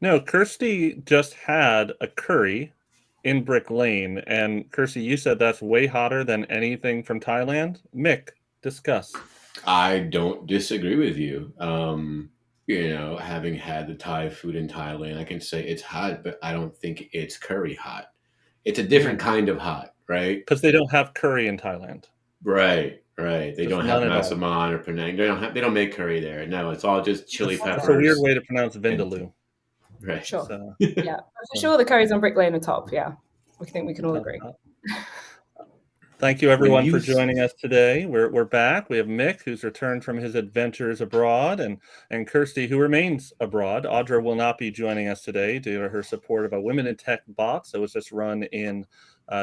No, Kirsty just had a curry in Brick Lane, and Kirsty, you said that's way hotter than anything from Thailand. Mick, discuss. I don't disagree with you. Having had the Thai food in Thailand, I can say it's hot, but I don't think it's curry hot. It's a different kind of hot, right? Because they don't have curry in Thailand. Right. They Just don't have none at all. masaman or Penang. They don't make curry there. No, it's all just chili peppers. It's a weird way to pronounce vindaloo. Right. Sure. So, yeah, for sure the curries on Brick Lane are top. Yeah, I think we can all agree. Thank you, everyone, for joining us today. We're back. We have Mick, who's returned from his adventures abroad, and Kirsty, who remains abroad. Audra will not be joining us today due to her support of a Women in Tech box that was just run in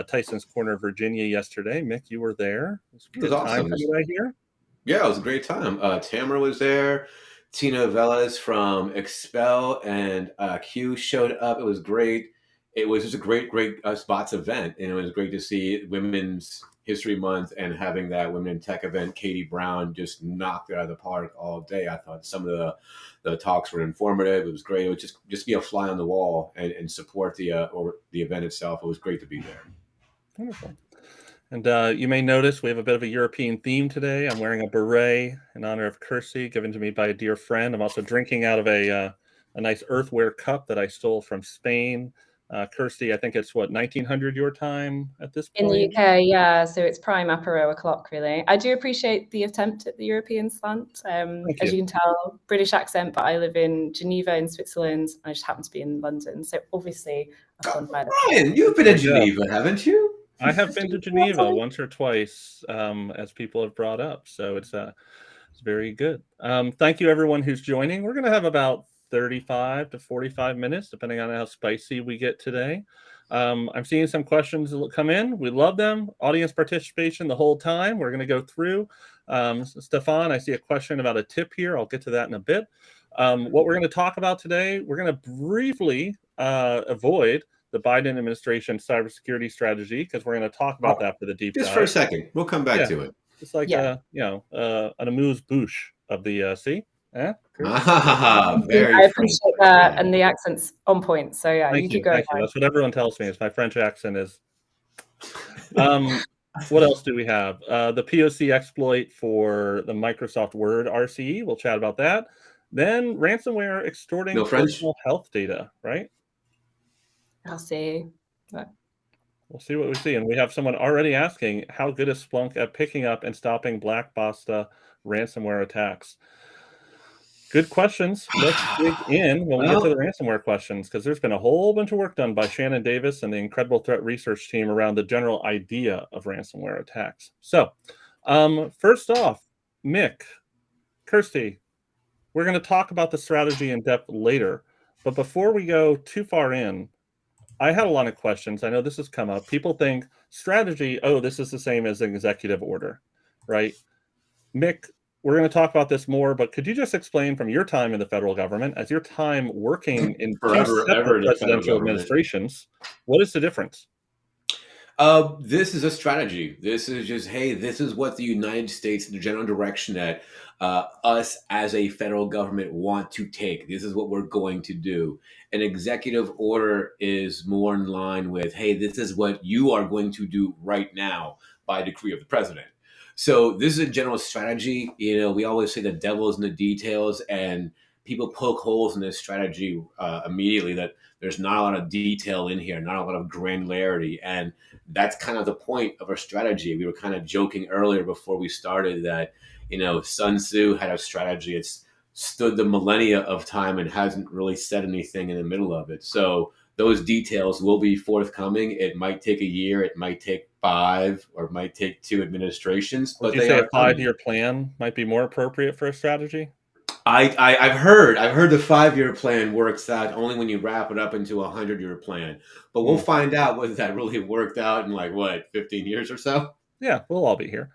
Tyson's Corner, Virginia yesterday. Mick, you were there. It was awesome. Time for you right here. Yeah, it was a great time. Tamara was there. Tina Velez from Expel and Q showed up. It was great. It was just a great spots event, and it was great to see Women's History Month and having that Women in Tech event. Katie Brown just knocked it out of the park all day. I thought some of the talks were informative. It was great. It was just be a fly on the wall and support the event itself. It was great to be there. Wonderful. And you may notice we have a bit of a European theme today. I'm wearing a beret in honor of Kirsty, given to me by a dear friend. I'm also drinking out of a nice earthenware cup that I stole from Spain. Kirsty, I think it's 1900 your time at this point? In the UK, yeah. So it's prime apéro o'clock, really. I do appreciate the attempt at the European slant. As you can tell, British accent, but I live in Geneva in Switzerland. I just happen to be in London. So obviously, Ryan, you've been in Geneva, haven't you? I have been to Geneva once or twice, as people have brought up. So it's very good. Thank you, everyone who's joining. We're going to have about 35 to 45 minutes, depending on how spicy we get today. I'm seeing some questions come in. We love them. Audience participation the whole time. We're going to go through. Stefan, I see a question about a tip here. I'll get to that in a bit. What we're going to talk about today, we're going to briefly avoid the Biden administration cybersecurity strategy, because we're going to talk about that for the deep dive. Just for a second. We'll come back to it. It's like, an amuse-bouche of the sea. I appreciate that, and the accent's on point. So yeah, you keep going. That's what everyone tells me. Is my French accent is. What else do we have? The POC exploit for the Microsoft Word RCE. We'll chat about that. Then ransomware extorting personal health data. Right. I'll see. We'll see what we see, and we have someone already asking, how good is Splunk at picking up and stopping Black Basta ransomware attacks? Good questions. Let's dig in when we get to the ransomware questions, because there's been a whole bunch of work done by Shannon Davis and the incredible threat research team around the general idea of ransomware attacks. So first off, Mick, Kirsty, we're going to talk about the strategy in depth later. But before we go too far in, I had a lot of questions. I know this has come up. People think strategy, this is the same as an executive order, right? Mick, we're going to talk about this more, but could you just explain from your time in the federal government, as your time working in presidential administrations, what is the difference? This is a strategy. This is just, hey, this is what the United States, the general direction that us as a federal government want to take. This is what we're going to do. An executive order is more in line with, hey, this is what you are going to do right now by decree of the president. So this is a general strategy. We always say the devil is in the details, and people poke holes in this strategy immediately, that there's not a lot of detail in here, not a lot of granularity. And that's kind of the point of our strategy. We were kind of joking earlier before we started that, Sun Tzu had a strategy. It's stood the millennia of time and hasn't really said anything in the middle of it. So those details will be forthcoming. It might take a year, it might take 5, or it might take 2 administrations. But you say a 5-year plan might be more appropriate for a strategy? I've heard the 5-year plan works out only when you wrap it up into a 100-year plan. But we'll find out whether that really worked out in 15 years or so. Yeah, we'll all be here.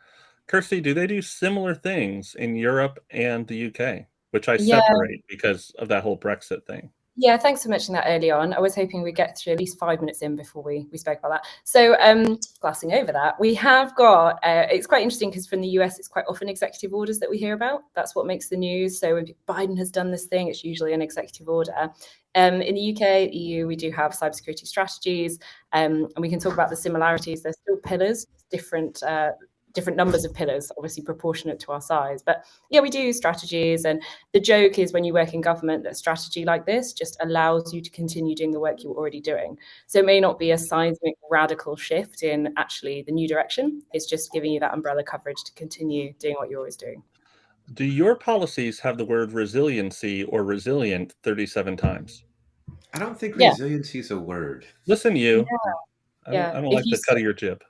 Kirsty, do they do similar things in Europe and the UK, which I Yeah. separate because of that whole Brexit thing? Yeah, thanks for mentioning that early on. I was hoping we'd get through at least 5 minutes in before we spoke about that. So glassing over that, we have got, it's quite interesting because from the US, it's quite often executive orders that we hear about. That's what makes the news. So when Biden has done this thing, it's usually an executive order. In the UK, EU, we do have cybersecurity strategies, and we can talk about the similarities. They're still pillars, different numbers of pillars, obviously proportionate to our size. But yeah, we do strategies. And the joke is when you work in government, that strategy like this just allows you to continue doing the work you're already doing. So it may not be a seismic radical shift in actually the new direction. It's just giving you that umbrella coverage to continue doing what you're always doing. Do your policies have the word resiliency or resilient 37 times? I don't think resiliency is a word. Listen, you. Yeah. I don't like the cut of your jib.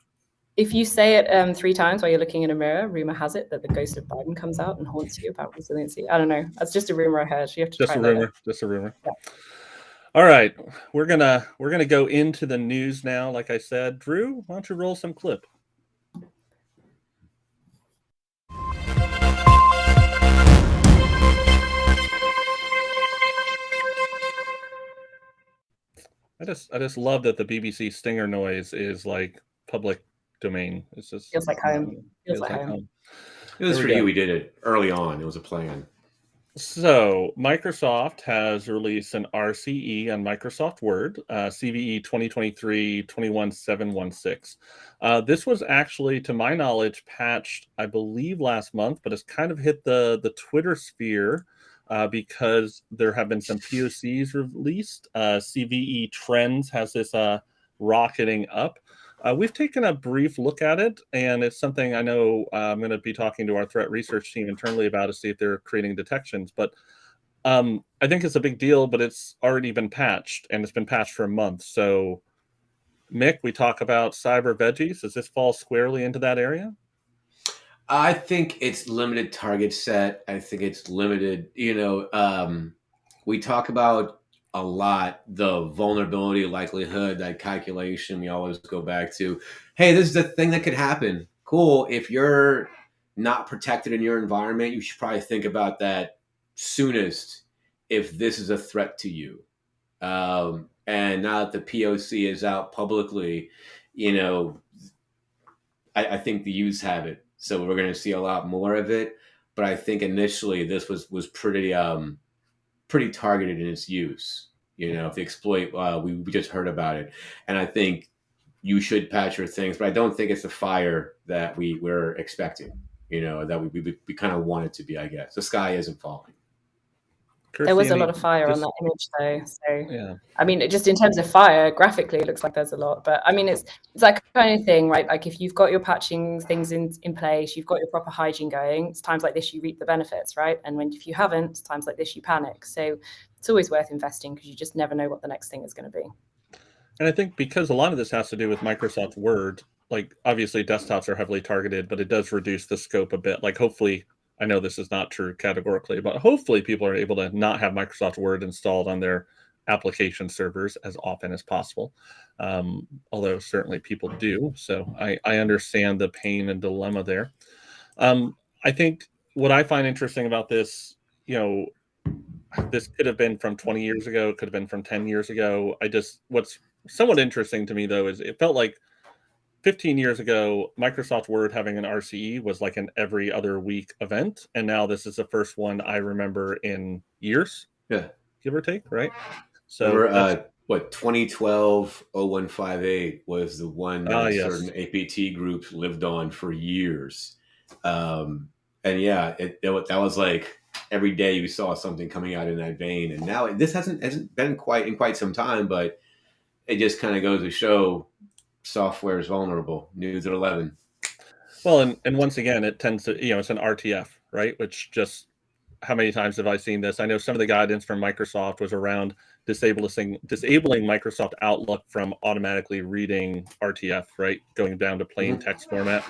If you say it 3 times while you're looking in a mirror, rumor has it that the ghost of Biden comes out and haunts you about resiliency. I don't know. That's just a rumor I heard. You have to Just try a later. rumor. Just a rumor. Yeah. All right, we're gonna go into the news now. Like I said, Drew, why don't you roll some clip? I just love that the BBC stinger noise is like public domain. It's just feels like home. Feels like home. It was for you. We did it early on. It was a plan. So Microsoft has released an RCE on Microsoft Word, CVE-2023-21716. This was actually, to my knowledge, patched, I believe, last month, but it's kind of hit the Twitter sphere because there have been some POCs released. CVE Trends has this rocketing up. We've taken a brief look at it, and it's something I know I'm going to be talking to our threat research team internally about to see if they're creating detections. But I think it's a big deal, but it's already been patched, and it's been patched for a month. So, Mick, we talk about cyber veggies. Does this fall squarely into that area? I think it's limited target set. I think it's limited, we talk about a lot the vulnerability likelihood, that calculation we always go back to. Hey, this is a thing that could happen. Cool. If you're not protected in your environment, you should probably think about that soonest if this is a threat to you. And now that the POC is out publicly, I think the youths have it. So we're going to see a lot more of it. But I think initially this was pretty targeted in its use. If the exploit, we just heard about it. And I think you should patch your things, but I don't think it's the fire that we're expecting, that we kind of want it to be, I guess. The sky isn't falling. There was a lot of fire on that image, though. So, yeah. I mean, just in terms of fire, graphically, it looks like there's a lot. But I mean, it's that kind of thing, right? Like if you've got your patching things in place, you've got your proper hygiene going, it's times like this you reap the benefits, right? And if you haven't, it's times like this you panic. So it's always worth investing because you just never know what the next thing is going to be. And I think because a lot of this has to do with Microsoft Word, like obviously desktops are heavily targeted, but it does reduce the scope a bit. Like hopefully, I know this is not true categorically, but hopefully people are able to not have Microsoft Word installed on their application servers as often as possible. Although certainly people do. So I understand the pain and dilemma there. I think what I find interesting about this, this could have been from 20 years ago, could have been from 10 years ago. What's somewhat interesting to me though, is it felt like 15 years ago, Microsoft Word having an RCE was like an every other week event. And now this is the first one I remember in years. Yeah. Give or take, right? So remember, 2012 0158 was the one that certain APT groups lived on for years. And yeah, that was like every day you saw something coming out in that vein. And now this hasn't been quite some time, but it just kind of goes to show software is vulnerable. News at 11. Well, and once again, it tends to, it's an RTF, right? Which just, how many times have I seen this? I know some of the guidance from Microsoft was around disabling Microsoft Outlook from automatically reading RTF, right? Going down to plain text format.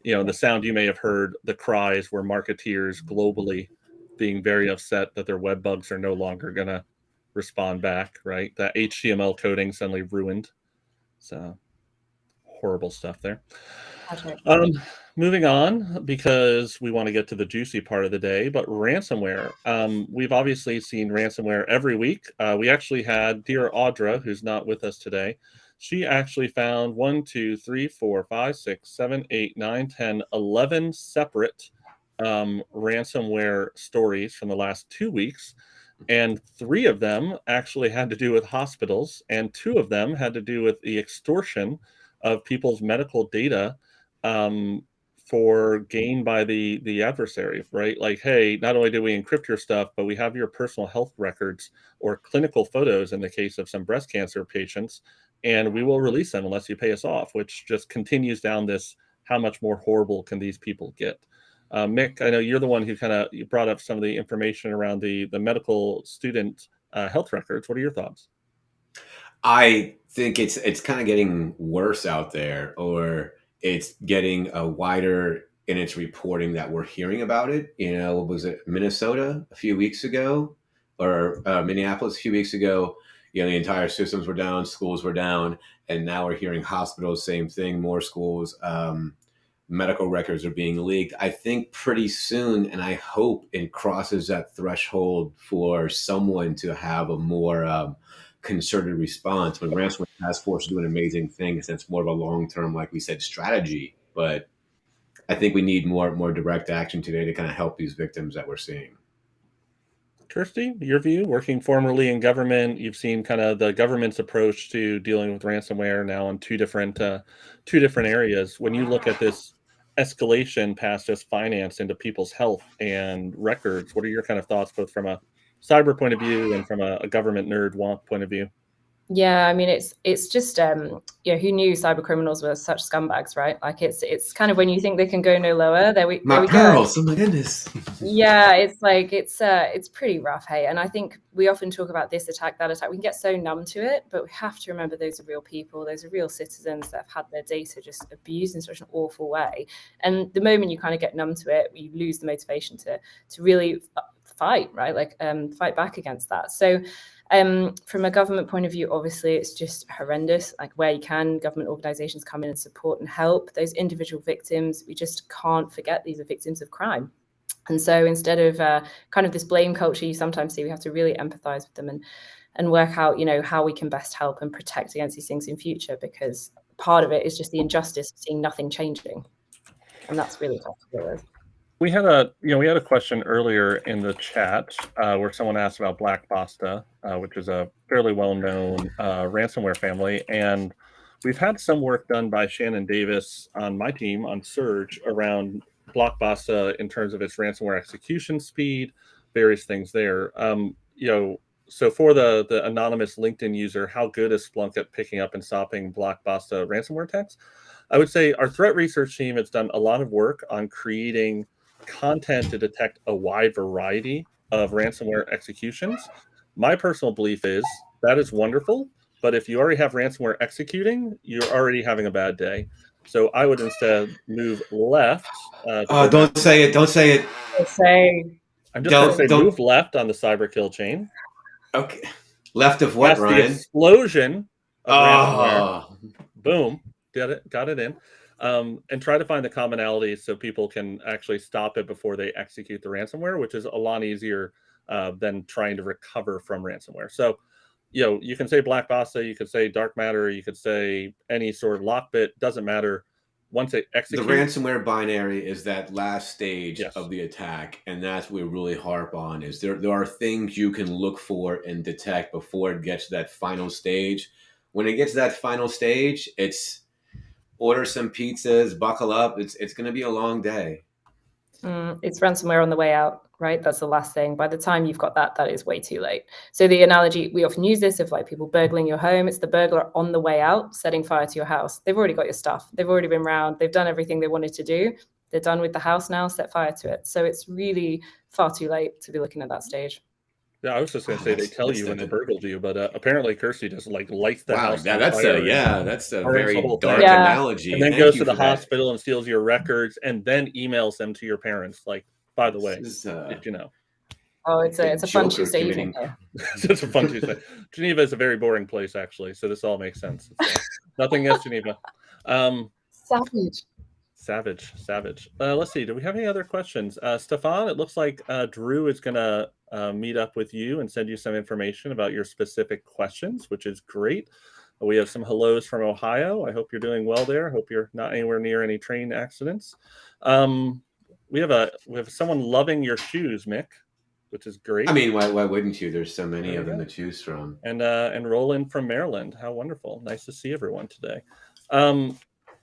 The sound you may have heard, the cries were marketeers globally being very upset that their web bugs are no longer going to respond back, right? That HTML coding suddenly ruined. So horrible stuff there. Patrick. Moving on, because we want to get to the juicy part of the day, but ransomware. We've obviously seen ransomware every week. We actually had dear Audra, who's not with us today. She actually found 1, 2, 3, 4, 5, 6, 7, 8, 9, 10, 11 separate ransomware stories from the last 2 weeks. And 3 of them actually had to do with hospitals, and 2 of them had to do with the extortion of people's medical data for gain by the adversary, right? Like, hey, not only do we encrypt your stuff, but we have your personal health records or clinical photos in the case of some breast cancer patients, and we will release them unless you pay us off, which just continues down this, how much more horrible can these people get? Mick, I know you're the one who you brought up some of the information around the medical student health records. What are your thoughts? I think it's kind of getting worse out there, or it's getting wider in its reporting that we're hearing about it. What was it, Minnesota a few weeks ago, or Minneapolis a few weeks ago? The entire systems were down, schools were down, and now we're hearing hospitals, same thing, more schools, medical records are being leaked. I think pretty soon, and I hope it crosses that threshold for someone to have a more concerted response. But Ransomware Task Force is doing amazing things. That's more of a long-term, like we said, strategy. But I think we need more direct action today to kind of help these victims that we're seeing. Kirsty, your view, working formerly in government, you've seen kind of the government's approach to dealing with ransomware now in two different areas. When you look at this escalation past just finance into people's health and records, what are your kind of thoughts, both from a cyber point of view and from a government nerd wonk point of view? Yeah, I mean, it's just who knew cyber criminals were such scumbags, right? Like it's kind of when you think they can go no lower, there we go. Oh my goodness. Yeah, it's like it's pretty rough, hey. And I think we often talk about this attack, that attack. We can get so numb to it, but we have to remember those are real people, those are real citizens that have had their data just abused in such an awful way. And the moment you kind of get numb to it, you lose the motivation to really fight, right? Like fight back against that. So from a government point of view, obviously, it's just horrendous. Like where you can, government organizations come in and support and help those individual victims. We just can't forget these are victims of crime. And so instead of kind of this blame culture you sometimes see, we have to really empathize with them and work out, how we can best help and protect against these things in future, because part of it is just the injustice of seeing nothing changing. And that's really tough to deal with. We had a question earlier in the chat where someone asked about Black Basta, which is a fairly well-known ransomware family, and we've had some work done by Shannon Davis on my team on Surge around Black Basta in terms of its ransomware execution speed, various things there. So for the anonymous LinkedIn user, how good is Splunk at picking up and stopping Black Basta ransomware attacks? I would say our threat research team has done a lot of work on creating content to detect a wide variety of ransomware executions. My personal belief is that is wonderful, but if you already have ransomware executing, you're already having a bad day. So I would instead move left. Don't say it. Don't say it. I'm just going to say move left on the cyber kill chain. Okay. Left of what, That's Ryan? The explosion of ransomware. Boom. Got it in. And try to find the commonalities so people can actually stop it before they execute the ransomware, which is a lot easier than trying to recover from ransomware. So, you can say Black Basta, you could say dark matter, you could say any sort of lockbit, doesn't matter. Once it executes, the ransomware binary is that last stage of the attack, and that's what we really harp on. Is there are things you can look for and detect before it gets to that final stage. When it gets to that final stage, it's order some pizzas, buckle up. It's going to be a long day. It's ransomware on the way out, right? That's the last thing. By the time you've got that is way too late. So the analogy, we often use this of like people burgling your home. It's the burglar on the way out, setting fire to your house. They've already got your stuff. They've already been round. They've done everything they wanted to do. They're done with the house now, set fire to it. So it's really far too late to be looking at that stage. Yeah, I was just going to say they tell you when they burgled you, but apparently Kirsty just lights the house. That's a very dark analogy. And then goes to the hospital and steals your records, and then emails them to your parents. Like, by the way, did you know? Oh, it's a fun Tuesday evening. It's a fun Tuesday. Geneva is a very boring place, actually, so this all makes sense. Nothing against Geneva. Savage. Savage. Let's see. Do we have any other questions? Stefan, it looks like Drew is going to meet up with you and send you some information about your specific questions, which is great. We have some hellos from Ohio. I hope you're doing well there. I hope you're not anywhere near any train accidents. We have someone loving your shoes, Mick, which is great. I mean, why wouldn't you? There's so many of them to choose from. And Roland from Maryland. How wonderful. Nice to see everyone today.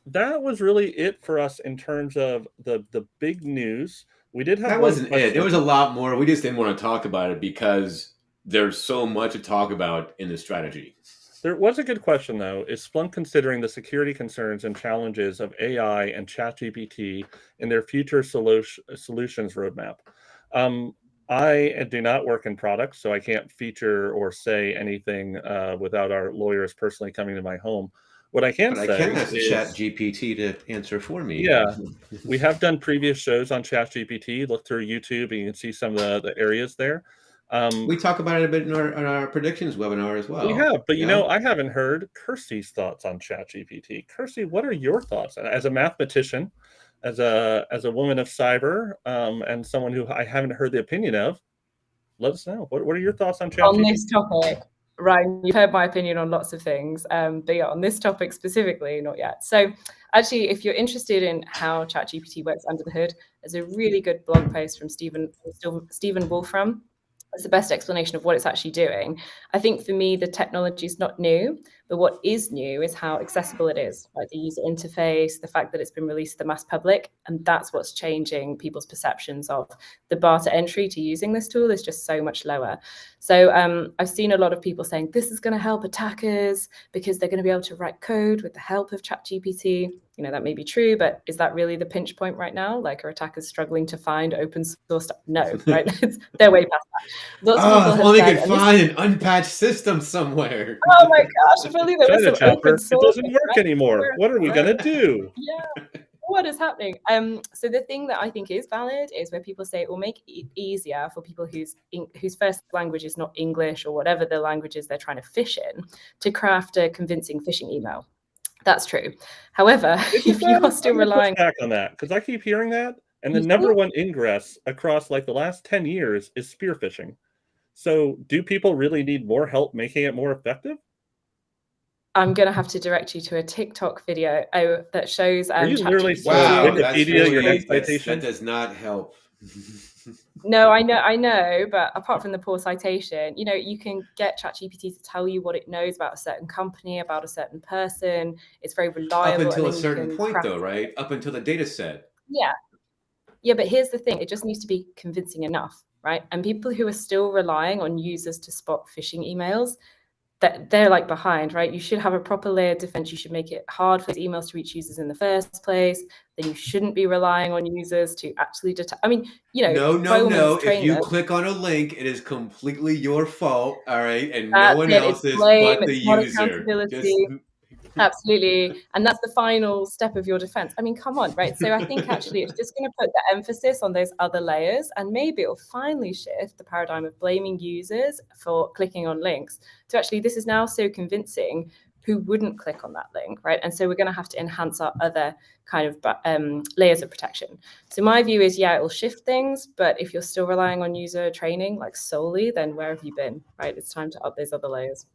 That was really it for us in terms of the big news. We did have that wasn't it. There was a lot more. We just didn't want to talk about it because there's so much to talk about in the strategy. There was a good question, though. Is Splunk considering the security concerns and challenges of AI and ChatGPT in their future solutions roadmap? I do not work in products, so I can't feature or say anything without our lawyers personally coming to my home. What I can say I can ask ChatGPT to answer for me. Yeah, we have done previous shows on ChatGPT. Look through YouTube, and you can see some of the areas there. We talk about it a bit in our predictions webinar as well. We have, but you know, I haven't heard Kirsty's thoughts on ChatGPT. Kirsty, what are your thoughts as a mathematician, as a woman of cyber, and someone who I haven't heard the opinion of? Let us know. What are your thoughts on ChatGPT? On this topic, Ryan, you've heard my opinion on lots of things, but yeah, on this topic specifically, not yet. So actually, if you're interested in how ChatGPT works under the hood, there's a really good blog post from Stephen Wolfram. It's the best explanation of what it's actually doing. I think for me, the technology is not new, but what is new is how accessible it is, like the user interface, the fact that it's been released to the mass public, and that's what's changing people's perceptions of the bar to entry to using this tool is just so much lower. So I've seen a lot of people saying this is going to help attackers because they're going to be able to write code with the help of ChatGPT. You know, that may be true, but is that really the pinch point right now? Like, are attackers struggling to find open source stuff? No, right? They're way past that. Lots of people have only said, could find an unpatched system somewhere. Oh my gosh, if only there was some open source. It doesn't work anymore. What are we going to do? Yeah. What is happening? So the thing that I think is valid is where people say it will make it easier for people whose first language is not English or whatever the language is they're trying to fish in to craft a convincing phishing email. That's true. However, if you are still relying back on that, because I keep hearing that, and the number one ingress across like the last 10 years is spear phishing. So do people really need more help making it more effective? I'm going to have to direct you to a TikTok video that shows wow, that does not help. No, I know, but apart from the poor citation, you know, you can get ChatGPT to tell you what it knows about a certain company, about a certain person. It's very reliable. Up until a certain point, though, right? Up until the data set. Yeah. Yeah, but here's the thing. It just needs to be convincing enough, right? And people who are still relying on users to spot phishing emails, that they're like behind, right? You should have a proper layer of defense. You should make it hard for these emails to reach users in the first place. Then you shouldn't be relying on users to actually detect. I mean, you know, no. If you click on a link, it is completely your fault, all right, and no one else's but the user. Absolutely. And that's the final step of your defense. I mean, come on, right? So I think actually it's just going to put the emphasis on those other layers, and maybe it'll finally shift the paradigm of blaming users for clicking on links to actually, this is now so convincing, who wouldn't click on that link, right? And so we're going to have to enhance our other kind of layers of protection. So my view is, yeah, it will shift things, but if you're still relying on user training like solely, then where have you been, right? It's time to up those other layers.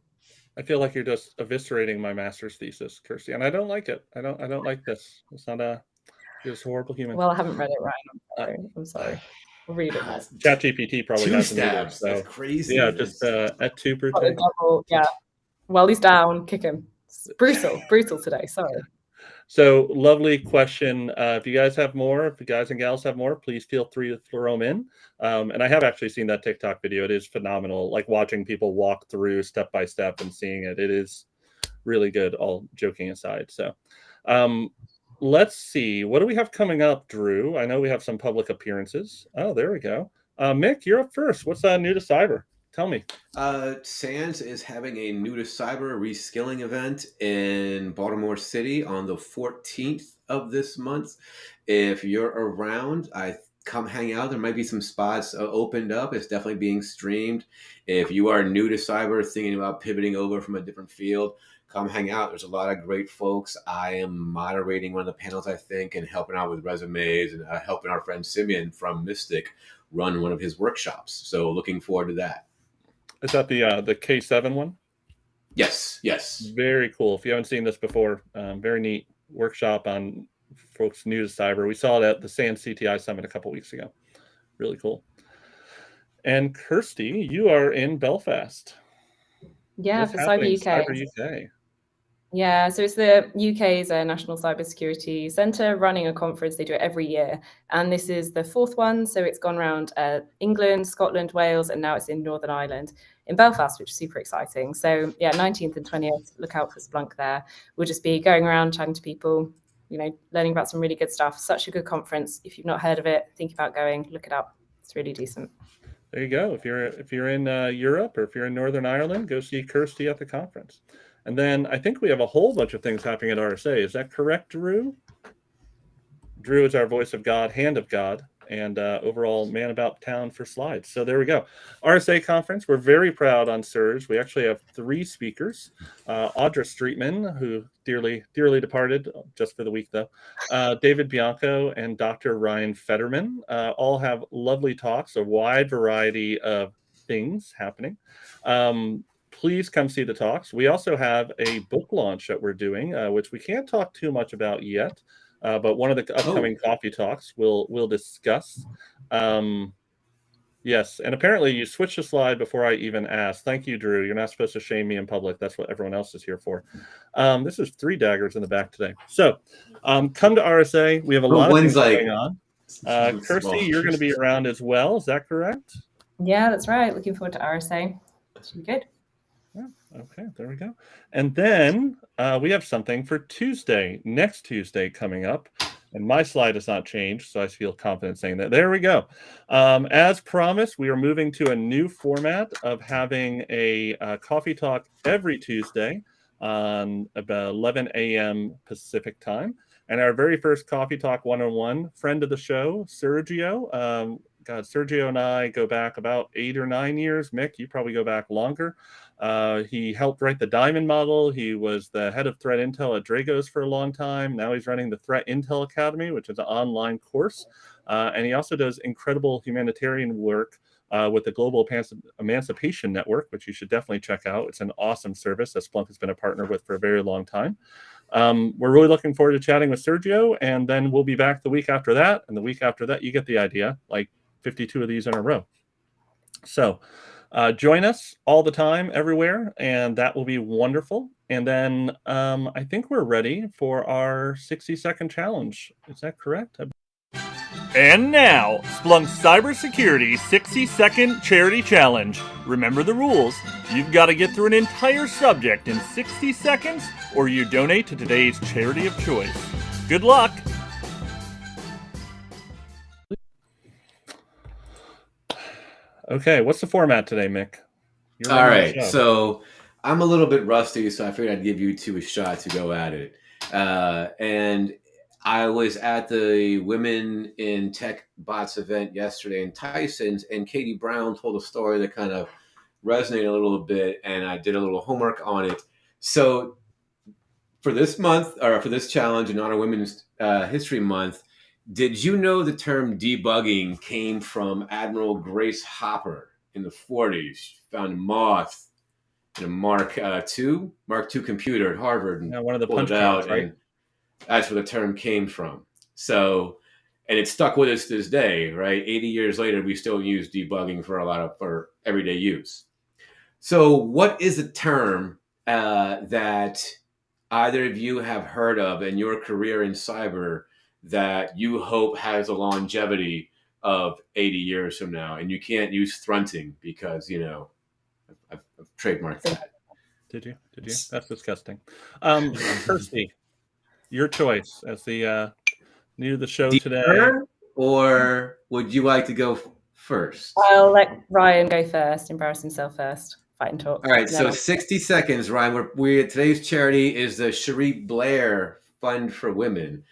I feel like you're just eviscerating my master's thesis, Kirsty, and I don't like it. I don't like this. It's not you're just a horrible human. Well, I haven't read it, Ryan. I'm sorry. We'll read it now. ChatGPT probably hasn't either. So that's crazy. Yeah, just at 2 per day. Yeah. Well, he's down. Kick him. It's brutal today. Sorry. So lovely question. If you guys have more, if you guys and gals have more, please feel free to throw them in. And I have actually seen that TikTok video. It is phenomenal. Like watching people walk through step by step and seeing it. It is really good, all joking aside. So let's see. What do we have coming up, Drew? I know we have some public appearances. Oh, there we go. Mick, you're up first. What's new to cyber? Tell me. SANS is having a new to cyber reskilling event in Baltimore City on the 14th of this month. If you're around, I come hang out. There might be some spots opened up. It's definitely being streamed. If you are new to cyber, thinking about pivoting over from a different field, come hang out. There's a lot of great folks. I am moderating one of the panels, I think, and helping out with resumes and helping our friend Simeon from Mystic run one of his workshops. So looking forward to that. Is that the K7 one? Yes. Very cool. If you haven't seen this before, very neat workshop on folks new to cyber. We saw it at the SANS CTI Summit a couple weeks ago. Really cool. And Kirsty, you are in Belfast. Yeah, What's for happening Cyber UK. Cyber UK. Yeah, so it's the UK's National Cybersecurity Centre running a conference. They do it every year. And this is the fourth one. So it's gone around England, Scotland, Wales, and now it's in Northern Ireland, in Belfast, which is super exciting. So yeah, 19th and 20th, look out for Splunk there. We'll just be going around chatting to people, learning about some really good stuff. Such a good conference. If you've not heard of it, think about going, look it up. It's really decent. There you go. If you're in Europe or if you're in Northern Ireland, go see Kirsty at the conference. And then I think we have a whole bunch of things happening at RSA. Is that correct, Drew? Drew is our voice of God, hand of God, and overall man about town for slides. So there we go. RSA conference. We're very proud on Surge. We actually have 3 speakers. Audra Streetman, who dearly departed just for the week, though. David Bianco and Dr. Ryan Fetterman all have lovely talks, a wide variety of things happening. Please come see the talks. We also have a book launch that we're doing, which we can't talk too much about yet. But one of the upcoming coffee talks we'll discuss. Yes, and apparently you switched the slide before I even asked. Thank you, Drew. You're not supposed to shame me in public. That's what everyone else is here for. This is 3 daggers in the back today. So come to RSA. We have a lot of things going on. Kirsty, you're going to be around as well. Is that correct? Yeah, that's right. Looking forward to RSA. Should be good. Yeah, okay, there we go. And then we have something for next Tuesday coming up. And my slide has not changed, so I feel confident saying that. There we go. As promised, we are moving to a new format of having a coffee talk every Tuesday on about 11 a.m. Pacific time. And our very first coffee talk one-on-one, friend of the show, Sergio. Sergio and I go back about 8 or 9 years. Mick, you probably go back longer. He helped write the Diamond model. He was the head of threat intel at Dragos for a long time. Now he's running the Threat Intel Academy, which is an online course. And he also does incredible humanitarian work with the Global Emancipation Network, which you should definitely check out. It's an awesome service that Splunk has been a partner with for a very long time. We're really looking forward to chatting with Sergio, and then we'll be back the week after that. And the week after that, you get the idea, like 52 of these in a row. So join us all the time, everywhere, and that will be wonderful. And then I think we're ready for our 60-second challenge. Is that correct? And now, Splunk's Cybersecurity 60-second charity challenge. Remember the rules. You've got to get through an entire subject in 60 seconds, or you donate to today's charity of choice. Good luck! Okay, what's the format today, Mick? All right, so I'm a little bit rusty, so I figured I'd give you 2 a shot to go at it. And I was at the Women in Tech Bots event yesterday in Tyson's, and Katie Brown told a story that kind of resonated a little bit, and I did a little homework on it. So for this month, or for this challenge in honor of Women's History Month, did you know the term debugging came from Admiral Grace Hopper in the 40s? She found a moth in a Mark II computer at Harvard, and one of the pulled it out, right? And that's where the term came from. So, and it stuck with us to this day, right? 80 years later, we still use debugging for everyday use. So what is a term that either of you have heard of in your career in cyber that you hope has a longevity of 80 years from now? And you can't use thrunting because, I've trademarked that. Did you? That's disgusting. Kirsty, your choice as the new to the show today. Or would you like to go first? I'll let Ryan go first, embarrass himself first, fight and talk. All right, so 60 seconds, Ryan. Today's charity is the Cherie Blair Fund for Women,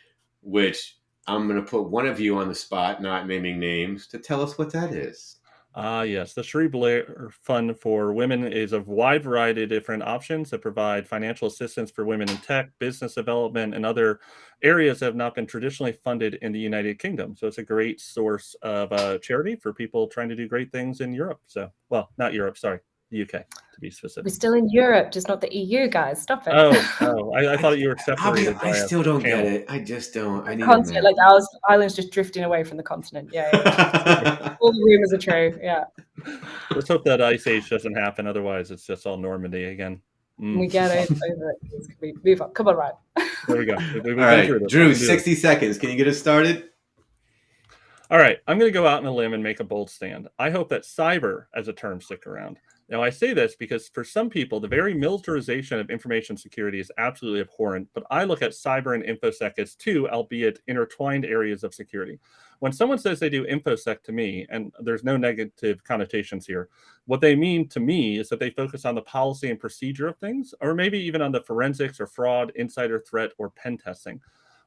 which I'm going to put one of you on the spot, not naming names, to tell us what that is. Yes, the Cherie Blair Fund for Women is a wide variety of different options that provide financial assistance for women in tech, business development, and other areas that have not been traditionally funded in the United Kingdom. So it's a great source of charity for people trying to do great things in Europe. So, well, not Europe, sorry, the UK to be specific. We're still in Europe, just not the EU, guys. Stop it. I thought you were separated. I still don't get it. I just don't. I need continent, like the island's just drifting away from the continent. Yeah. All the rumors are true. Yeah. Let's hope that ice age doesn't happen. Otherwise, it's just all Normandy again. We get over it. We move on. Come on, Ryan. There we go. All right, Drew, 60 seconds. Can you get us started? All right, I'm going to go out on a limb and make a bold stand. I hope that cyber as a term stick around. Now, I say this because for some people, the very militarization of information security is absolutely abhorrent, but I look at cyber and InfoSec as two, albeit intertwined areas of security. When someone says they do InfoSec to me, and there's no negative connotations here, what they mean to me is that they focus on the policy and procedure of things, or maybe even on the forensics or fraud, insider threat, or pen testing.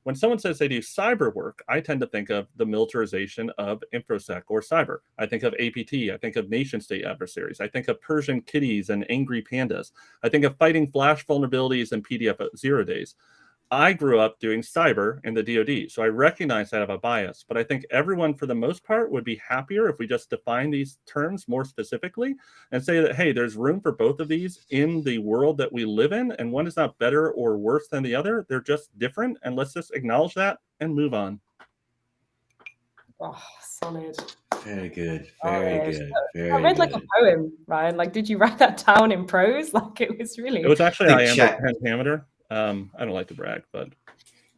When someone says they do cyber work, I tend to think of the militarization of InfoSec or cyber. I think of APT. I think of nation-state adversaries. I think of Persian kitties and angry pandas. I think of fighting flash vulnerabilities and PDF 0 days. I grew up doing cyber in the DoD, so I recognize I have a bias, but I think everyone, for the most part, would be happier if we just define these terms more specifically and say that, hey, there's room for both of these in the world that we live in, and one is not better or worse than the other. They're just different, and let's just acknowledge that and move on. Oh, solid. Very good. Very good. I read like a poem, Ryan. Like, did you write that down in prose? Like, it was really... It was actually iambic pentameter. I don't like to brag, but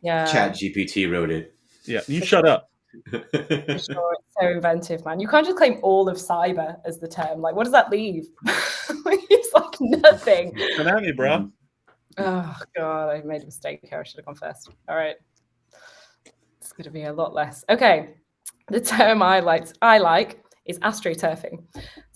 yeah, ChatGPT wrote it. Yeah, you shut up. For sure. It's so inventive, man. You can't just claim all of cyber as the term. Like, what does that leave? It's like nothing. Come at me, bro. Oh god, I made a mistake here. I should have gone first. All right, it's going to be a lot less. Okay, the term I like is astroturfing.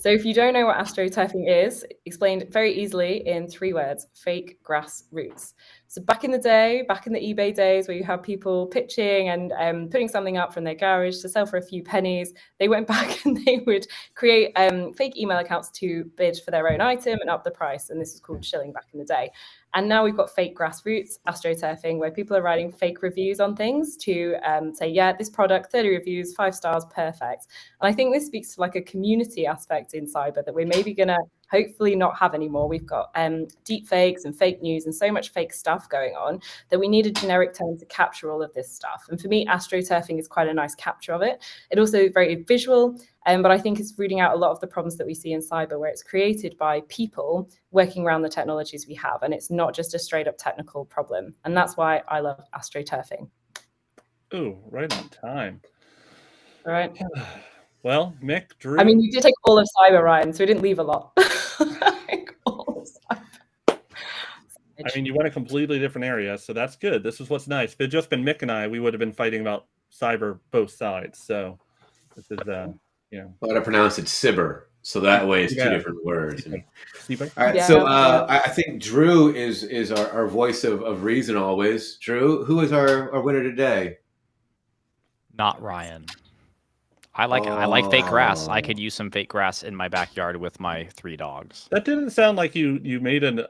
So if you don't know what astroturfing is, explained very easily in 3 words: fake grass roots. So back in the day, back in the eBay days where you had people pitching and putting something up from their garage to sell for a few pennies, they went back and they would create fake email accounts to bid for their own item and up the price. And this was called shilling back in the day. And now we've got fake grassroots, astroturfing, where people are writing fake reviews on things to say, yeah, this product, 30 reviews, 5 stars, perfect. And I think this speaks to like a community aspect in cyber that we're maybe going to hopefully not have anymore. We've got deep fakes and fake news and so much fake stuff going on that we need a generic term to capture all of this stuff. And for me, astroturfing is quite a nice capture of it. It also very visual, but I think it's rooting out a lot of the problems that we see in cyber, where it's created by people working around the technologies we have, and it's not just a straight up technical problem. And that's why I love astroturfing. Ooh, right on time. All right. Well, Mick, Drew. I mean, you did take all of cyber, Ryan, so we didn't leave a lot. All of cyber. I mean, you went a completely different area, so that's good. This is what's nice. If it had just been Mick and I, we would have been fighting about cyber both sides. So this is, you know. But I pronounce it Cyber, so that way it's 2 different words. All right, Yeah. so I think Drew is our voice of reason always. Drew, who is our winner today? Not Ryan. I like fake grass. I could use some fake grass in my backyard with my 3 dogs. That didn't sound like you made an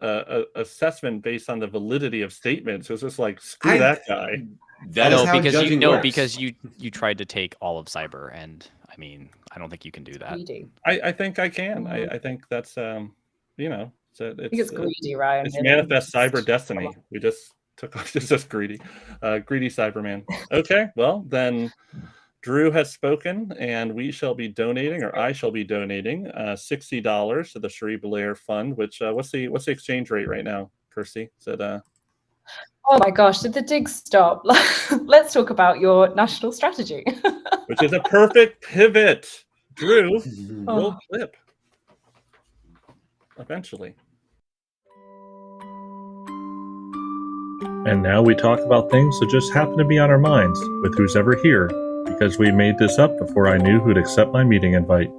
assessment based on the validity of statements. It was just like, screw that guy. That is how judging works. Because you tried to take all of cyber, and I mean, I don't think you can do that. Greedy. I think I can. I think that's you know, I think it's greedy, Ryan. It's manifest cyber destiny. We just took off. It's just greedy, greedy Cyberman. Okay, well then. Drew has spoken, and we shall be donating, or I shall be donating, $60 to the Cherie Blair Fund. Which what's the exchange rate right now, Kirsty? Is it Oh my gosh, did the dig stop? Let's talk about your national strategy. Which is a perfect pivot. Drew, roll clip. Eventually. And now we talk about things that just happen to be on our minds with who's ever here, because we made this up before I knew who'd accept my meeting invite.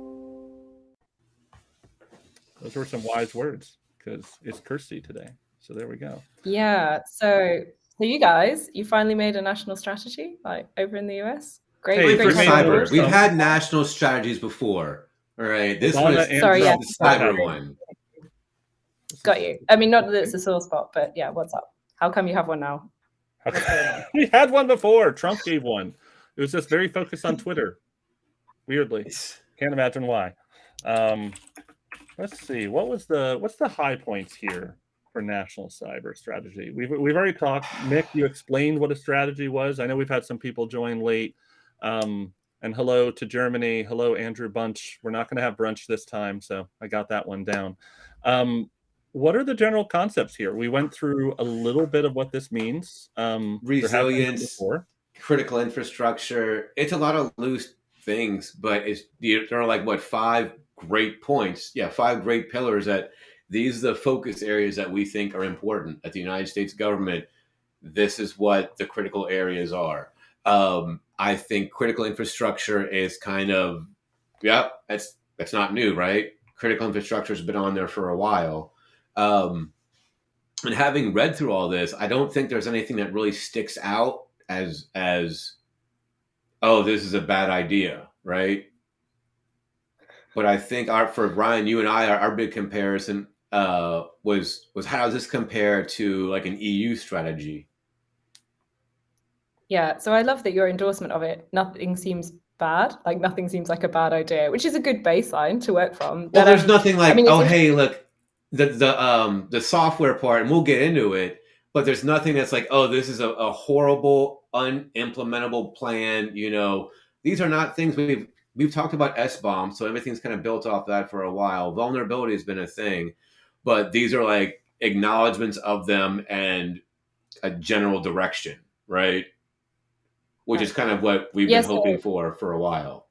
Those were some wise words, because it's Kirsty today. So there we go. Yeah. So So you guys, you finally made a national strategy, like over in the US. Great, Hey, For great. we made cyber, ours, we've so- had national strategies before. All right, this one Obama is and Sorry, Trump yes. the both cyber had it. one. Got you. I mean, not that it's a sore spot, but yeah, what's up? How come you have one now? What's going on? We had one before. Trump gave one. It was just very focused on Twitter. Weirdly, can't imagine why. Let's see. What's the high points here for national cyber strategy? We've already talked. Mick, you explained what a strategy was. I know we've had some people join late. And hello to Germany. Hello, Andrew Bunch. We're not going to have brunch this time, so I got that one down. What are the general concepts here? We went through a little bit of what this means. Resilience, critical infrastructure. It's a lot of loose things, but there are like, what, 5 great points? Yeah, 5 great pillars that these are the focus areas that we think are important at the United States government. This is what the critical areas are. I think critical infrastructure is kind of, that's not new, right? Critical infrastructure has been on there for a while. And having read through all this, I don't think there's anything that really sticks out as oh, this is a bad idea, right? But I think for Ryan, you and I, our big comparison was how does this compare to like an EU strategy? Yeah, so I love that your endorsement of it. Nothing seems bad. Like nothing seems like a bad idea, which is a good baseline to work from. Well, But, there's nothing like, I mean, oh, hey, look, the software part, and we'll get into it. But there's nothing that's like, oh, this is a horrible, unimplementable plan. You know, these are not things we've talked about S-bomb, so everything's kind of built off that for a while. Vulnerability has been a thing, but these are like acknowledgments of them and a general direction, right? Which is kind of what we've been hoping for a while.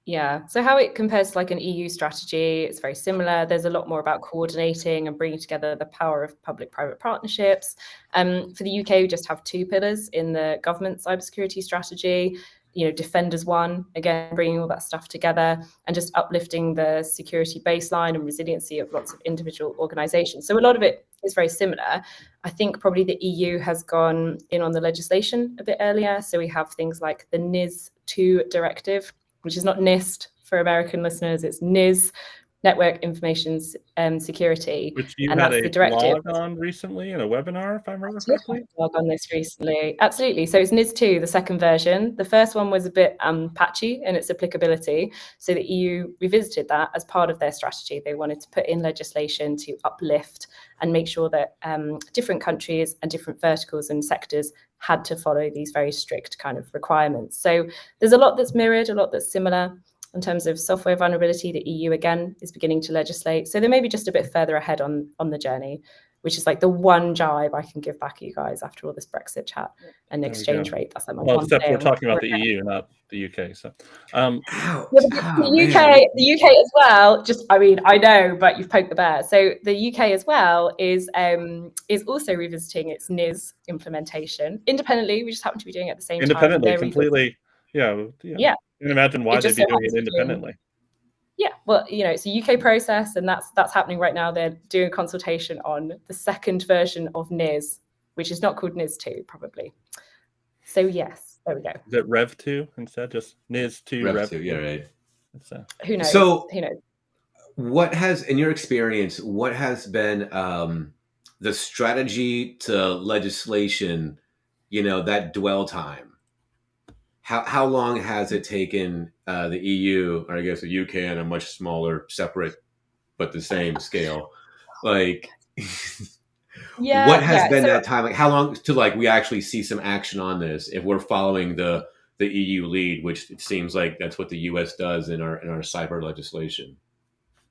Yeah. So how it compares to like an EU strategy, it's very similar. There's a lot more about coordinating and bringing together the power of public-private partnerships. For the UK, we just have 2 pillars in the government cybersecurity strategy. You know, Defend as one, again, bringing all that stuff together and just uplifting the security baseline and resiliency of lots of individual organizations. So a lot of it is very similar. I think probably the EU has gone in on the legislation a bit earlier. So we have things like the NIS2 directive, which is not NIST for American listeners, it's NIS, Network Information Security. Which you and had that's a the directive. blog on recently in a webinar, if I remember correctly. Blog on this recently. Absolutely. So it's NIS2, the second version. The first one was a bit patchy in its applicability. So the EU revisited that as part of their strategy. They wanted to put in legislation to uplift and make sure that different countries and different verticals and sectors had to follow these very strict kind of requirements. So there's a lot that's mirrored, a lot that's similar. In terms of software vulnerability, the EU, again, is beginning to legislate. So they may be just a bit further ahead on the journey, which is like the one jibe I can give back at you guys after all this Brexit chat and exchange rate. That's like my one except thing. we're talking about the EU, not the UK. So, the UK as well. Just, I mean, I know, but you've poked the bear. So the UK as well is also revisiting its NIS implementation independently. We just happen to be doing it at the same time. Independently, completely. Yeah. You can imagine why they'd be doing it independently. Yeah, well, you know, it's a UK process, and that's happening right now. They're doing a consultation on the second version of NIS, which is not called NIS 2, probably. So yes, there we go. Is it Rev 2 instead? Just NIS 2, Rev 2. Yeah, right. Who knows? So, who knows? What has, in your experience, what has been the strategy to legislation? You know, that dwell time. How long has it taken the EU, or I guess the UK on a much smaller, separate, but the same scale? Like, what has been that time? Like, how long to like we actually see some action on this if we're following the EU lead, which it seems like that's what the US does in our cyber legislation?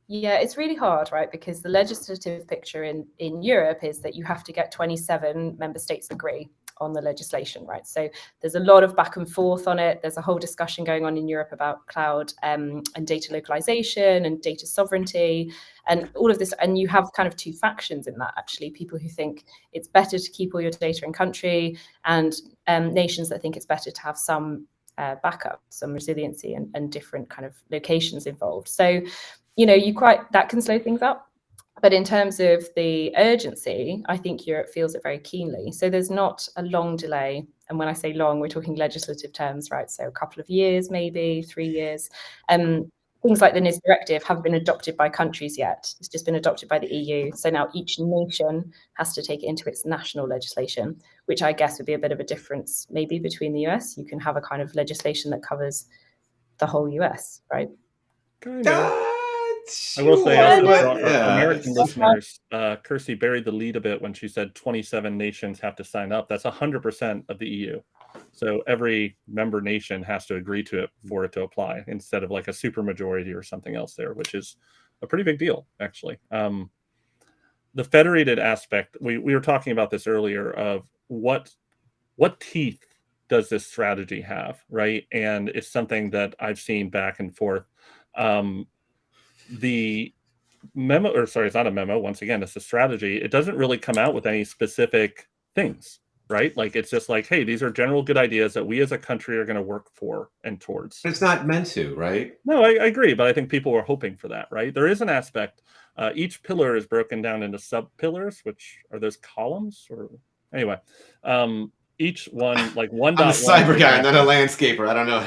Yeah, it's really hard, right? Because the legislative picture in Europe is that you have to get 27 member states agree on the legislation, right? So there's a lot of back and forth on it. There's a whole discussion going on in Europe about cloud and data localization and data sovereignty and all of this. And you have kind of 2 factions in that, actually. People who think it's better to keep all your data in country, and nations that think it's better to have some backup, some resiliency and different kind of locations involved. So, you know, that can slow things up. But in terms of the urgency, I think Europe feels it very keenly. So there's not a long delay. And when I say long, we're talking legislative terms, right? So a couple of years, maybe 3 years. Things like the NIS directive haven't been adopted by countries yet. It's just been adopted by the EU. So now each nation has to take it into its national legislation, which I guess would be a bit of a difference maybe between the US. You can have a kind of legislation that covers the whole US, right? Kind of. I will say also for our American listeners, Kirsty buried the lead a bit when she said 27 nations have to sign up. That's 100% of the EU. So every member nation has to agree to it for it to apply, instead of like a supermajority or something else there, which is a pretty big deal, actually. The federated aspect, we were talking about this earlier, of what teeth does this strategy have, right? And it's something that I've seen back and forth. The memo, or sorry, it's not a memo. Once again, it's a strategy. It doesn't really come out with any specific things, right? Like, it's just like, hey, these are general good ideas that we as a country are going to work for and towards. It's not meant to, right? No, I agree, but I think people were hoping for that, right? There is an aspect. Each pillar is broken down into sub pillars, which are those columns, or anyway. Each one, like 1.1. I'm a cyber guy, not a landscaper. I don't know.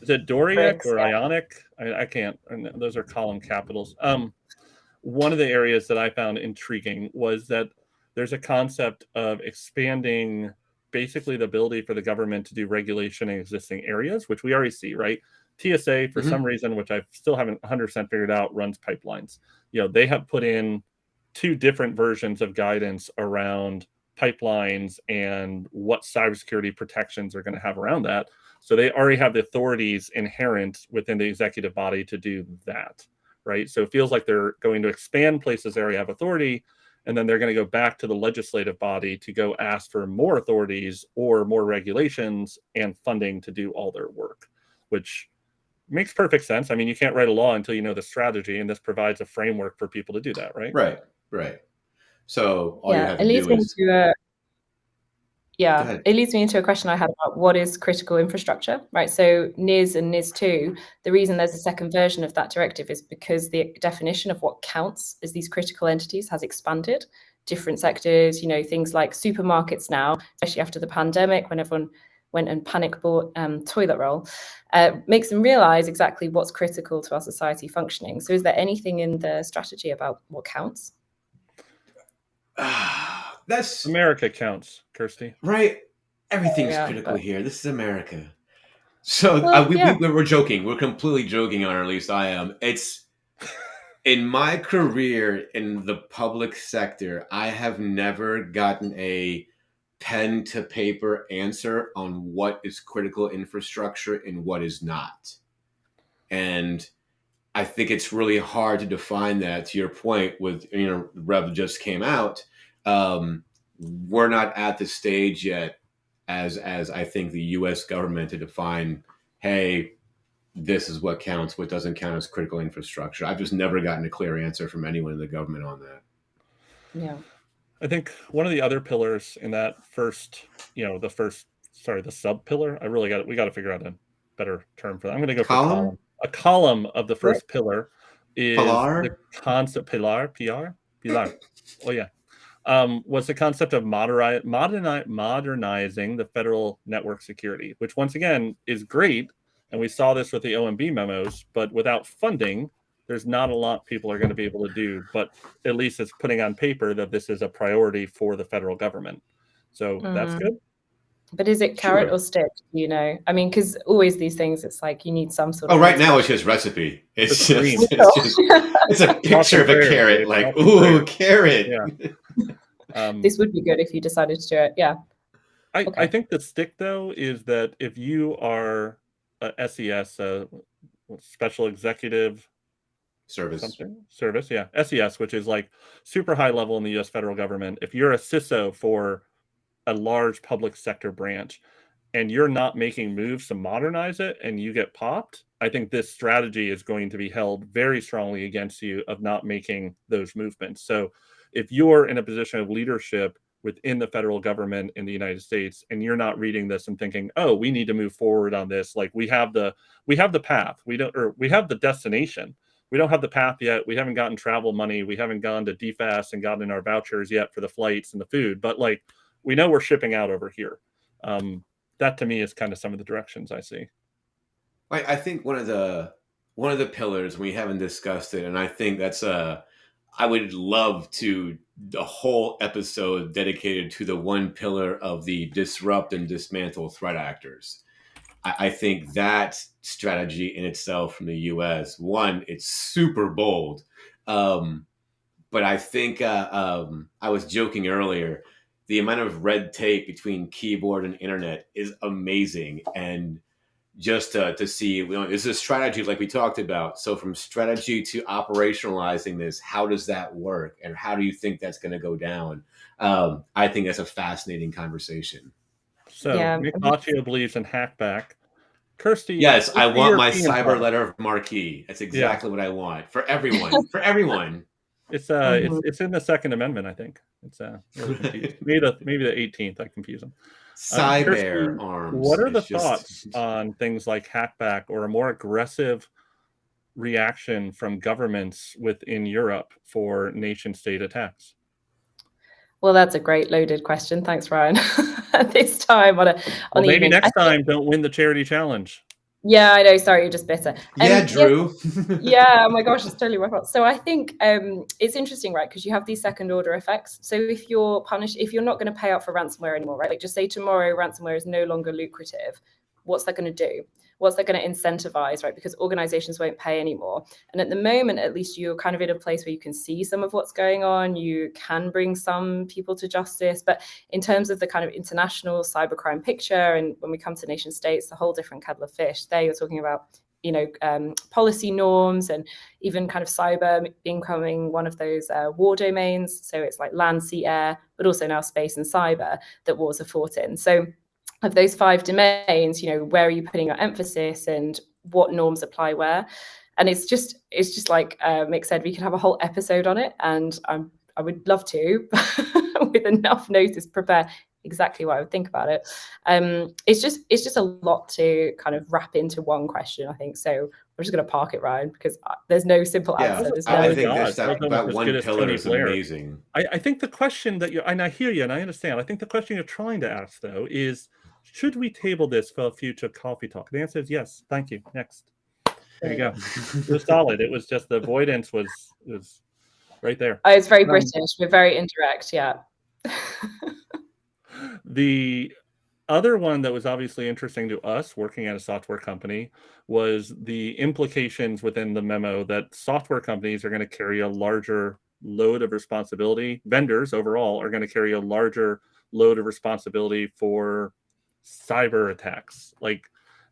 Is it Doric or Ionic? I can't. Those are column capitals. One of the areas that I found intriguing was that there's a concept of expanding basically the ability for the government to do regulation in existing areas, which we already see, right? TSA, for some reason, which I still haven't 100% figured out, runs pipelines. You know, they have put in 2 different versions of guidance around pipelines and what cybersecurity protections are going to have around that. So they already have the authorities inherent within the executive body to do that, right? So it feels like they're going to expand places they already have authority, and then they're going to go back to the legislative body to go ask for more authorities or more regulations and funding to do all their work, which makes perfect sense. I mean, you can't write a law until you know the strategy, and this provides a framework for people to do that, right? Right. So all you have to do is... it leads me into a question I had about what is critical infrastructure, right? So NIS and NIS2, the reason there's a second version of that directive is because the definition of what counts as these critical entities has expanded. Different sectors, you know, things like supermarkets now, especially after the pandemic, when everyone went and panic bought toilet roll, makes them realize exactly what's critical to our society functioning. So is there anything in the strategy about what counts? That's America counts, Kirsty. Right. Everything's critical here. This is America. So we're joking. We're completely joking, or at least I am. It's in my career in the public sector, I have never gotten a pen to paper answer on what is critical infrastructure and what is not. And I think it's really hard to define that. To your point with, you know, Rev just came out. We're not at the stage yet as I think the US government to define, hey, this is what counts, what doesn't count as critical infrastructure. I've just never gotten a clear answer from anyone in the government on that. Yeah. I think one of the other pillars in that first, the sub pillar, we got to figure out a better term for that. I'm going to go for column. A column of the first pillar is the concept, pilar. Oh yeah. Was the concept of modernizing the federal network security, which once again is great. And we saw this with the OMB memos, but without funding, there's not a lot people are going to be able to do, but at least it's putting on paper that this is a priority for the federal government. So that's good. But is it carrot or stick? You know, I mean, because always these things, it's like you need some sort of... Oh, right now it's just recipe. It's a picture of a carrot, like, ooh, carrot. Yeah. This would be good if you decided to do it. Yeah. I think the stick, though, is that if you are a SES, Special Executive Service, yeah, SES, which is like super high level in the U.S. federal government. If you're a CISO for a large public sector branch and you're not making moves to modernize it and you get popped, I think this strategy is going to be held very strongly against you of not making those movements. So if you're in a position of leadership within the federal government in the United States and you're not reading this and thinking, oh, we need to move forward on this, like we have the path, we have the destination, we don't have the path yet. We haven't gotten travel money. We haven't gone to DFAS and gotten our vouchers yet for the flights and the food. But like, we know we're shipping out over here. That to me is kind of some of the directions I see. I think one of the pillars, we haven't discussed it, and I think that's I would love to the whole episode dedicated to the one pillar of the disrupt and dismantle threat actors. I think that strategy in itself from the U.S., one, it's super bold. But I think I was joking earlier, the amount of red tape between keyboard and internet is amazing. And just to see, it's a strategy like we talked about. So from strategy to operationalizing this, how does that work? And how do you think that's going to go down? I think that's a fascinating conversation. So Mick Baccio believes in hackback. Kirsty, yes, I want my cyber part. letter of marquee. That's exactly what I want for everyone. For everyone. It's in the Second Amendment, I think. It's maybe the 18th. I confuse them. Cyber arms. What are the thoughts on things like hackback or a more aggressive reaction from governments within Europe for nation-state attacks? Well, that's a great loaded question. Thanks, Ryan. At this time maybe next time, don't win the charity challenge. Yeah, I know. Sorry, you're just bitter. Yeah, Drew. Yeah, oh my gosh, it's totally my fault. So I think it's interesting, right? Because you have these second order effects. So if you're punished, if you're not going to pay out for ransomware anymore, right? Like just say tomorrow ransomware is no longer lucrative. What's that going to do? What's that going to incentivize, right? Because organizations won't pay anymore. And at the moment, at least you're kind of in a place where you can see some of what's going on. You can bring some people to justice. But in terms of the kind of international cybercrime picture, and when we come to nation states, a whole different kettle of fish. There you're talking about, policy norms and even kind of cyber becoming one of those war domains. So it's like land, sea, air, but also now space and cyber that wars are fought in. So of those 5 domains, where are you putting your emphasis and what norms apply where? And it's just like Mick said, we could have a whole episode on it, and I would love to, with enough notice, prepare exactly what I would think about it. It's just a lot to kind of wrap into one question, I think. So we're just going to park it, Ryan, because there's no simple answer. I think that one pillar is amazing. I think the question that and I hear you and I understand. I think the question you're trying to ask, though, is should we table this for a future coffee talk? The answer is yes. Thank you. Next. There you go. It was solid. It was just the avoidance was right there. Oh, it's very British. We're very indirect. Yeah. The other one that was obviously interesting to us working at a software company was the implications within the memo that software companies are going to carry a larger load of responsibility. Vendors overall are going to carry a larger load of responsibility for cyber attacks. Like,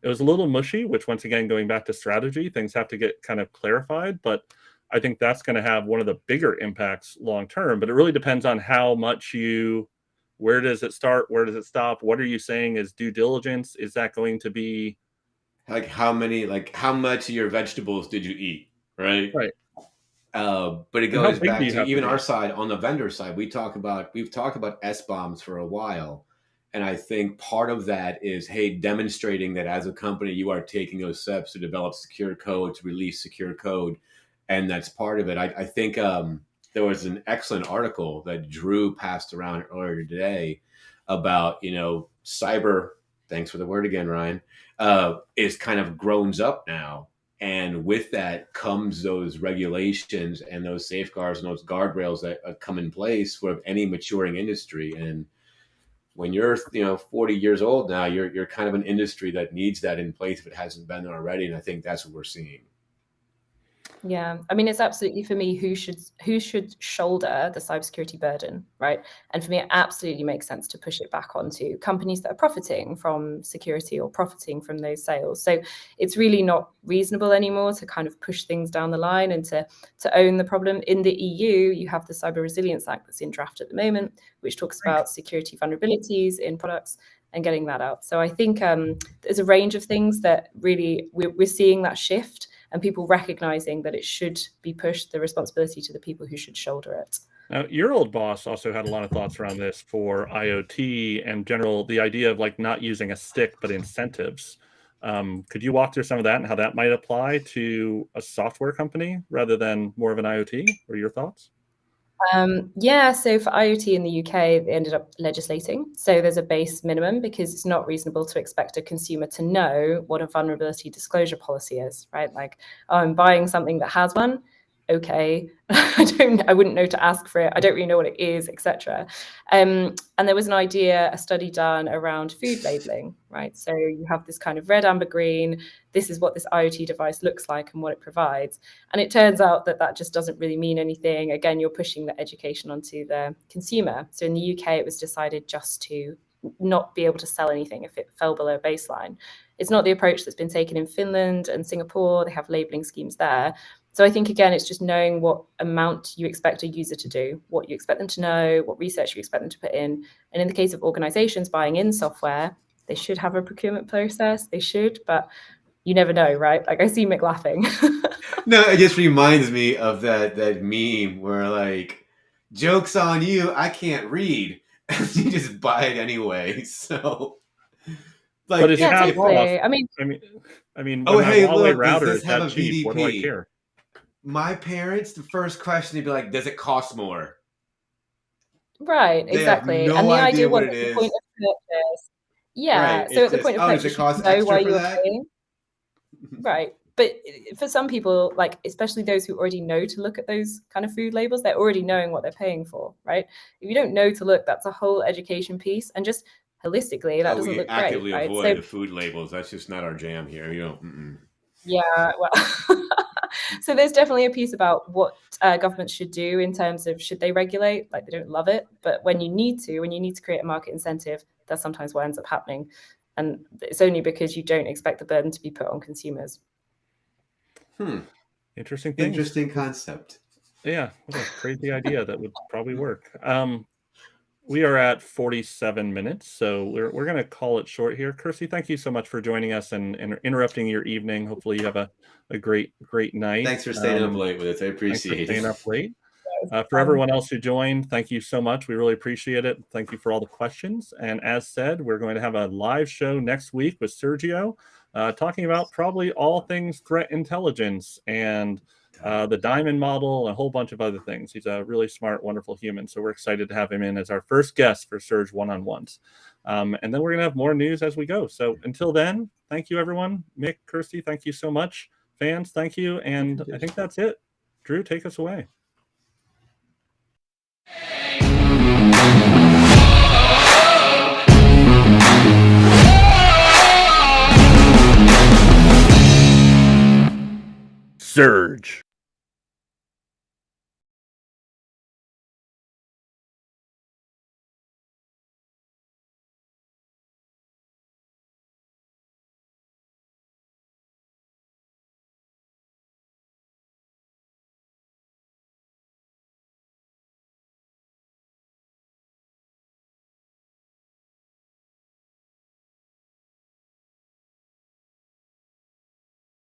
it was a little mushy, which once again, going back to strategy, things have to get kind of clarified, but I think that's going to have one of the bigger impacts long term. But it really depends on how much where does it start? Where does it stop? What are you saying is due diligence? Is that going to be how much of your vegetables did you eat? Right. But it goes back to even our side, on the vendor side, we've talked about S-bombs for a while. And I think part of that is, demonstrating that as a company, you are taking those steps to develop secure code, to release secure code. And that's part of it. I think there was an excellent article that Drew passed around earlier today about, cyber, thanks for the word again, Ryan, is kind of grown up now. And with that comes those regulations and those safeguards and those guardrails that come in place for any maturing industry. And when you're 40 years old now, you're kind of an industry that needs that in place if it hasn't been there already. And I think that's what we're seeing. Yeah, I mean, it's absolutely, for me, who should shoulder the cybersecurity burden, right? And for me, it absolutely makes sense to push it back onto companies that are profiting from security or profiting from those sales. So it's really not reasonable anymore to kind of push things down the line and to own the problem. In the EU, you have the Cyber Resilience Act that's in draft at the moment, which talks about security vulnerabilities in products and getting that out. So I think there's a range of things that really we're seeing that shift, and people recognizing that it should be pushed, the responsibility to the people who should shoulder it. Now, your old boss also had a lot of thoughts around this for IoT and general, the idea of like not using a stick, but incentives. Could you walk through some of that and how that might apply to a software company rather than more of an IoT? Or your thoughts? Yeah, so for IoT in the UK, they ended up legislating. So there's a base minimum because it's not reasonable to expect a consumer to know what a vulnerability disclosure policy is, right? Like, oh, I'm buying something that has one. Okay, I wouldn't know to ask for it. I don't really know what it is, etc. And there was an idea, a study done around food labeling, right? So you have this kind of red, amber, green. This is what this IoT device looks like and what it provides. And it turns out that that just doesn't really mean anything. Again, you're pushing the education onto the consumer. So in the UK, it was decided just to not be able to sell anything if it fell below baseline. It's not the approach that's been taken in Finland and Singapore. They have labeling schemes there. So I think, again, it's just knowing what amount you expect a user to do, what you expect them to know, what research you expect them to put in. And in the case of organizations buying in software, they should have a procurement process. They should, but you never know, right? Like, I see Mick laughing. No, it just reminds me of that meme where, like, joke's on you, I can't read. You just buy it anyway. So, like, But it's Yeah, half totally. off. I mean, when oh, my hey, Huawei look, does router this is have that a cheap, what do I VDP? care? My parents, the first question, they'd be like, does it cost more? right, They have exactly. no And the idea idea what was it at the is. point of purchase. Yeah, Right. so It's at the just, point of oh, does purchase, it you cost should know extra why for you were that? paying. Right. But for some people, like especially those who already know to look at those kind of food labels, they're already knowing what they're paying for, right? If you don't know to look, that's a whole education piece. And just holistically, that doesn't We look great, actively right? avoid So the food labels. That's just not our jam here. You know. yeah, well, so there's definitely a piece about what governments should do in terms of should they regulate? Like they don't love it, but when you need to create a market incentive, that's sometimes what ends up happening. And it's only because you don't expect the burden to be put on consumers. Interesting things. Interesting concept. Yeah, what a crazy idea that would probably work. We are at 47 minutes, so we're going to call it short here. Kirsty, thank you so much for joining us and interrupting your evening. Hopefully you have a great night. Thanks for staying up late with us. I appreciate Staying it. up late. For everyone else who joined, thank you so much. We really appreciate it. Thank you for all the questions. And as said, we're going to have a live show next week with Sergio, talking about probably all things threat intelligence and the diamond model and a whole bunch of other things. He's a really smart, wonderful human. So we're excited to have him in as our first guest for Surge One-on-Ones. And then we're going to have more news as we go. So until then, thank you, everyone. Mick, Kirsty, thank you so much. Fans, thank you. And I think that's it. Drew, take us away. Surge.